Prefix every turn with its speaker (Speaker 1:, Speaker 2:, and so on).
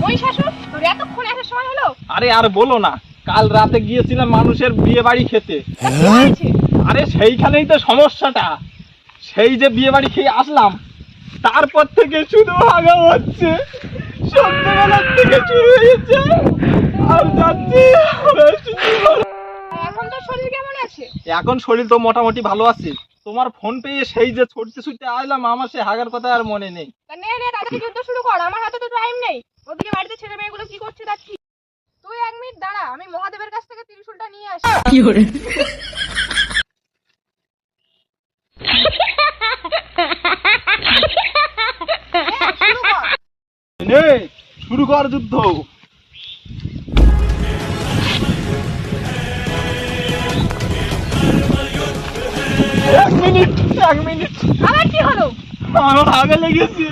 Speaker 1: মহিষাসুর, তোর এতক্ষণ আসার সময় হলো?
Speaker 2: আরে আর বলো না, কাল রাতে গিয়েছিলাম মানুষের বিয়ে বাড়ি খেতে।
Speaker 1: কি হয়েছে?
Speaker 2: আরে সেইখানেই তো সমস্যাটা। সেই যে বিয়ে বাড়ি খেয়ে আসলাম, তারপর থেকে শুধু হাগা হচ্ছে। সন্ধ্যাবেলার থেকে শুরু হয়েছে আর যাচ্ছি।
Speaker 1: এখন তোর শরীর কেমন আছে?
Speaker 2: এখন শরীর তো মোটামুটি ভালো আছে। তোমার ফোন পেয়ে সেই যে ছুটতে ছুটতে আইলাম, আমার সে হাগার কথা আর মনে নেই।
Speaker 1: তা নে তাড়াতাড়ি যুদ্ধ শুরু কর, আমার হাতে তো টাইম নেই। ওদিকে বাড়িতে ছেলে মেয়েগুলো কি করছে দেখছি। তুই 1 মিনিট দাঁড়া, আমি মহাদেবের কাছ থেকে ত্রিশূলটা নিয়ে আসি। শুরু কর।
Speaker 2: নে শুরু কর যুদ্ধ। এক মিনিট
Speaker 1: আবার কি হলো?
Speaker 2: আমার হাগা লেগেছে।